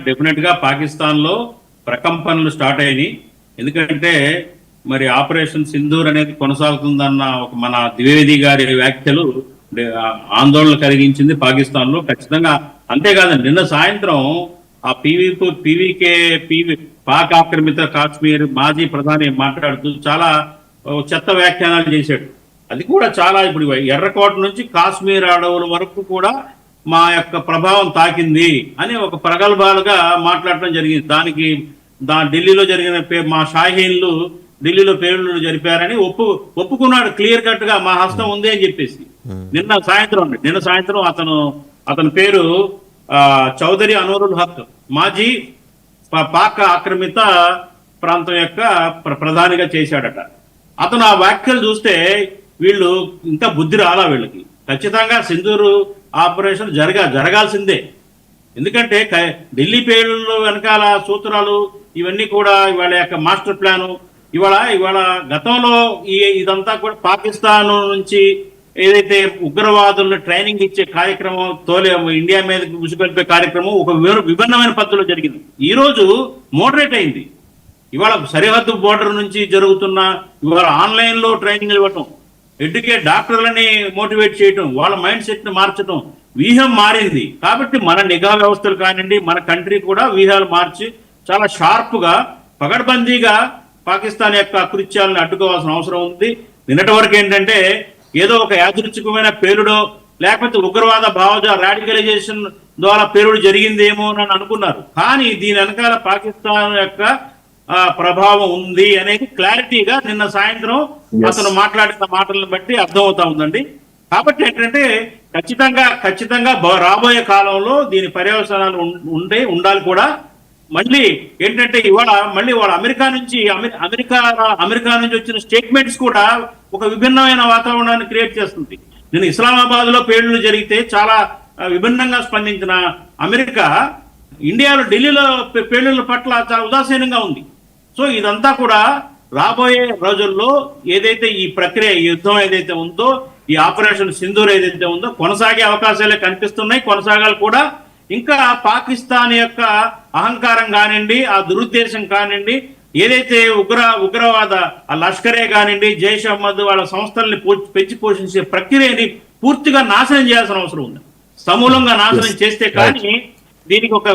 Definite గా పాకిస్తాన్ లో ప్రకంపనలు స్టార్ట్ అయినాయి. ఎందుకంటే మరి ఆపరేషన్ సింధూర్ అనేది కొనసాగుతుందన్న ఒక మన ద్వివేది గారి వ్యాఖ్యలు ఆందోళన కలిగించింది పాకిస్తాన్ లో ఖచ్చితంగా. అంతేకాదండి, నిన్న సాయంత్రం ఆ పాక్ ఆక్రమిత కాశ్మీర్ మాజీ ప్రధాని మాట్లాడుతూ చాలా చెత్త వ్యాఖ్యానాలు చేశాడు. అది కూడా చాలా ఇప్పుడు ఎర్రకోట నుంచి కాశ్మీర్ అడవుల వరకు కూడా మా యొక్క ప్రభావం తాకింది అని ఒక ప్రగల్భాలుగా మాట్లాడటం జరిగింది. దానికి ఢిల్లీలో జరిగిన మా షాహీన్లు ఢిల్లీలో పేలుళ్లు జరిపారని ఒప్పుకున్నాడు క్లియర్ కట్ గా, మా హస్తం ఉంది అని చెప్పేసి. నిన్న సాయంత్రం అతని పేరు చౌదరి అనూరుల్ హక్, మాజీ పాక్ ఆక్రమిత ప్రాంతం యొక్క ప్రధానిగా చేశాడట. అతను ఆ వ్యాఖ్యలు చూస్తే వీళ్ళు ఇంకా బుద్ధి రాలా వీళ్ళకి. ఖచ్చితంగా సింధూరు ఆపరేషన్ జరగాల్సిందే. ఎందుకంటే ఢిల్లీ పేలుళ్ళు వెనకాల సూత్రాలు ఇవన్నీ కూడా ఇవాళ యొక్క మాస్టర్ ప్లాను. ఇవాళ గతంలో ఇదంతా కూడా పాకిస్తాన్ నుంచి ఏదైతే ఉగ్రవాదులను ట్రైనింగ్ ఇచ్చే కార్యక్రమం ఇండియా మీద ఉసుగొల్పే కార్యక్రమం ఒక విభిన్నమైన పద్ధతిలో జరిగింది. ఈ రోజు మోడరేట్ అయింది. ఇవాళ సరిహద్దు బోర్డర్ నుంచి జరుగుతున్న ఇవాళ ఆన్లైన్ లో ట్రైనింగ్ ఇవ్వటం, డాక్టర్లని మోటివేట్ చేయటం, వాళ్ళ మైండ్ సెట్ ని మార్చడం, వ్యూహం మారింది. కాబట్టి మన నిఘా వ్యవస్థలు కానివ్వండి, మన కంట్రీ కూడా వ్యూహాలు మార్చి చాలా షార్ప్ గా పగడ్బందీగా పాకిస్తాన్ యొక్క అకృత్యాలను అడ్డుకోవాల్సిన అవసరం ఉంది. నిన్నటి వరకు ఏంటంటే ఏదో ఒక యాదృచ్ఛికమైన పేలుడో లేకపోతే ఉగ్రవాద రాడికలైజేషన్ ద్వారా పేలుడు జరిగిందేమో అని అనుకున్నారు. కానీ దీని వెనకాల పాకిస్తాన్ యొక్క ప్రభావం ఉంది అనేది క్లారిటీగా నిన్న సాయంత్రం అతను మాట్లాడిన మాటలను బట్టి అర్థమవుతా ఉందండి. కాబట్టి ఏంటంటే ఖచ్చితంగా రాబోయే కాలంలో దీని పర్యవసానాలు ఉండాలి కూడా. మళ్ళీ ఏంటంటే వాళ్ళ అమెరికా నుంచి వచ్చిన స్టేట్మెంట్స్ కూడా ఒక విభిన్నమైన వాతావరణాన్ని క్రియేట్ చేస్తుంది. నేను ఇస్లామాబాద్ లో పేలుళ్లు జరిగితే చాలా విభిన్నంగా స్పందించిన అమెరికా ఇండియాలో ఢిల్లీలో పేలుళ్ల పట్ల చాలా ఉదాసీనంగా ఉంది. సో ఇదంతా కూడా రాబోయే రోజుల్లో ఏదైతే ఈ ప్రక్రియ, ఈ యుద్ధం ఏదైతే ఉందో, ఈ ఆపరేషన్ సింధూర్ ఏదైతే ఉందో కొనసాగే అవకాశాలే కనిపిస్తున్నాయి, కొనసాగాలి కూడా. ఇంకా పాకిస్తాన్ యొక్క అహంకారం కానివ్వండి, ఆ దురుద్దేశం కానివ్వండి, ఏదైతే ఉగ్రవాద లష్కరే కానివ్వండి, జైష్ అహ్మద్ వాళ్ళ సంస్థల్ని పెంచి పోషించే ప్రక్రియని పూర్తిగా నాశనం చేయాల్సిన అవసరం ఉంది. సమూలంగా నాశనం చేస్తే కానీ దీనికి ఒక